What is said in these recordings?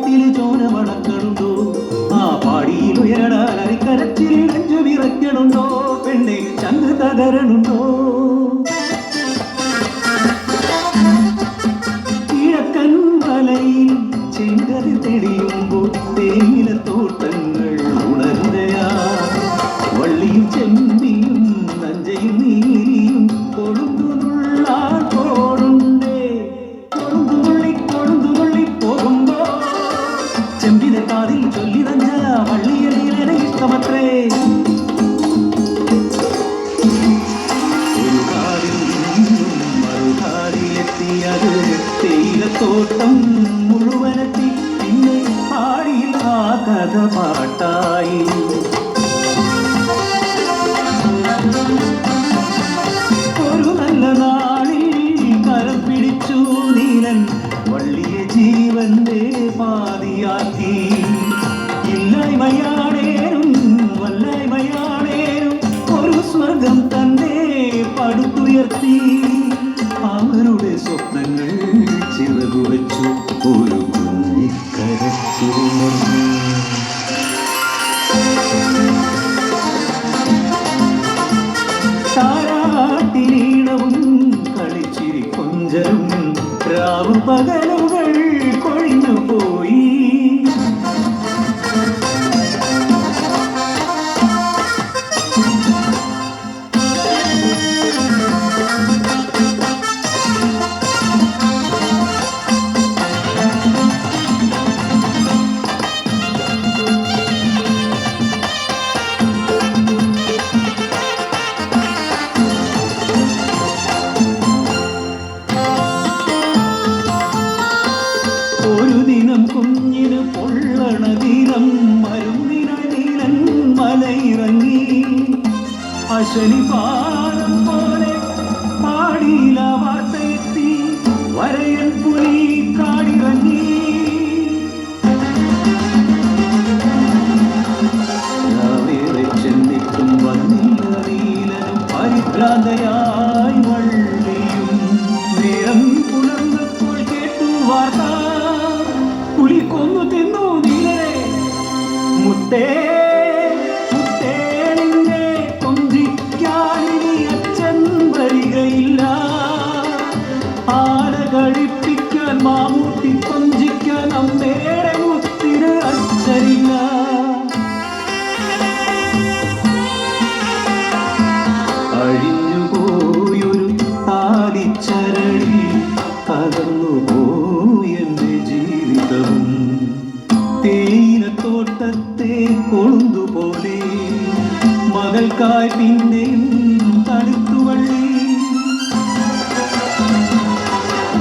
കാട്ടിൽ ചോര മണക്കണുണ്ടോ? ആ പാടിയിൽ ഉയരണാൻ അരിക്കരച്ചിൽ നെഞ്ചു വിറയ്ക്കണുണ്ടോ? പെണ്ണെ ചന്ദ്ര തകരണുണ്ടോ? കിഴക്കൻ മലയിൽ ചെങ്കതിർ തെളിയുമ്പോൾ തേയിലത്തോട്ടങ്ങൾ ഉണരുകയാ. വള്ളിയും ചെമ്പിയും നഞ്ചയും നീരിയും കൊളുന്തുള്ളാൻ പോടുണ്ടേ. കൊളുന്തുള്ളി പോകുമ്പോ ചെമ്പിനെ കാതിൽ ചൊല്ലി നഞ്ച വള്ളിയലീലനെ ഇഷ്ടമത്രേ. ഒരു കാതിൽ നിന്നും മറുകാതിലെത്തിയത് തേയിലത്തോട്ടം മുഴുവനെത്തി. പിന്നെ പാടിയിൽ ആ കഥ പാട്ടായി. ഒരു നല്ല നാളിൽ കരം പിടിച്ചു നീലൻ വള്ളിയെ ജീവന്റെ പാതിയാക്കി. ഇല്ലായ്മയാണേനും വല്ലായ്മയാണേനും ഒരു സ്വർഗം തന്നെ പടുത്തുയർത്തി. അവരുടെ സ്വപ്നങ്ങൾ ചിറകുവച്ചു ഒരു കുഞ്ഞിക്കരച്ചിരുന്നു. താരാട്ടിനീണവും കളിച്ചിരി കൊഞ്ചലും രാവും പകലുകൾ കൊഴിഞ്ഞു പോയി. ഒരു ദിനം കുഞ്ഞിന് പൊള്ളണ ദിനം മരുന്നിനായി നീലൻ മലയിറങ്ങി. അശനിപാലം പോലെ പാടിയില വാർത്തയെത്തി. വരയൻ പുലി കാടിറങ്ങി. രാവേറെ ചെന്നിട്ടും വന്നില്ല നീലനും പരിഭ്രാന്തയായി വള്ളിയും. നേരം പുലർന്നപ്പോൾ കേട്ടു വാർത്ത, പുലി കൊന്നു തിന്നു നീലനെ. മുത്തേ മുത്തേ നിന്നെ കൊഞ്ചിക്കാനിനി അച്ഛൻ വരികയില്ല. ആന കഴിപ്പിക്കാൻ മാമൂട്ടി കൊഞ്ചിക്കാൻ അമ്മയുടെ മുത്തിന് അച്ഛനില്ല. അഴിഞ്ഞുപോയൊരു താലിച്ചരടി തകർന്നുപോയെന്റെ ജീവിതവും. തേയിലത്തോട്ടത്തെ കൊളുന്തുപോലെ മകൾക്കായി പിന്നെയും തടുത്തുവള്ളി.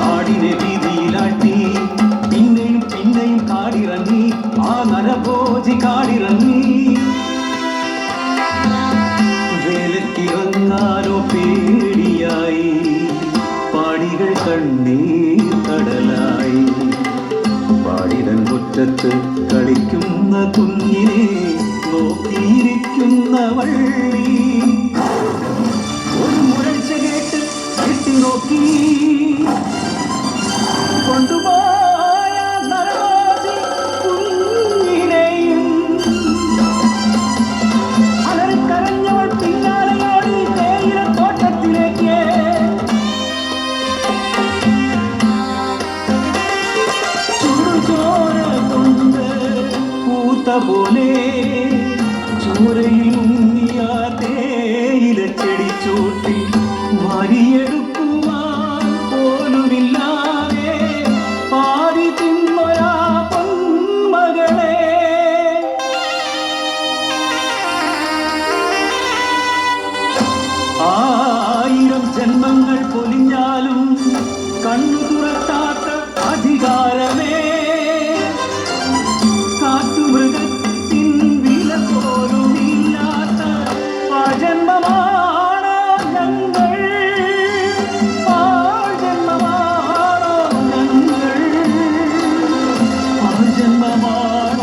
നാടിനെ വീതിയിലാട്ടി പിന്നെയും പിന്നെയും കാടിറങ്ങി. ആ നരഭോജി കാടിറങ്ങി. വേലക്കിറങ്ങാനോ പേടിയായി. പാടികൾ കണ്ണീർ കടലായി. പാടിടൻ മുറ്റത്ത് കളിക്കുന്ന കുഞ്ഞിനെ നോക്കിയിരിക്കുന്ന വള്ളി. ഒരു മുരൾച്ച കേട്ട് എത്തി നോക്കി. കൊണ്ടുപോയ നരഭോജി കുഞ്ഞിനെയും. അലറിക്കരഞ്ഞവൾ പിന്നാലെയോടി തേയിലത്തോട്ടത്തിലേക്ക്. പോലെ ചോരയിൽ മുങ്ങിയ തേയില ചെടി ചോട്ടി വരിയെടുക്കുവാൻ പോലുമില്ലാതെ പാരി തിന്നൊരാ പൊന്മകളെ. ആയിരം ജന്മങ്ങൾ പൊലിഞ്ഞാലും കണ്ണു തുറക്കാത്ത അധികാരമേ. കാട്ടുമൃഗത്തിൻ വില പോലുമില്ലാത്ത ജന്മമാണോ ഞങ്ങൾ. ജന്മമാണോ ഞങ്ങൾ. ജന്മമാണോ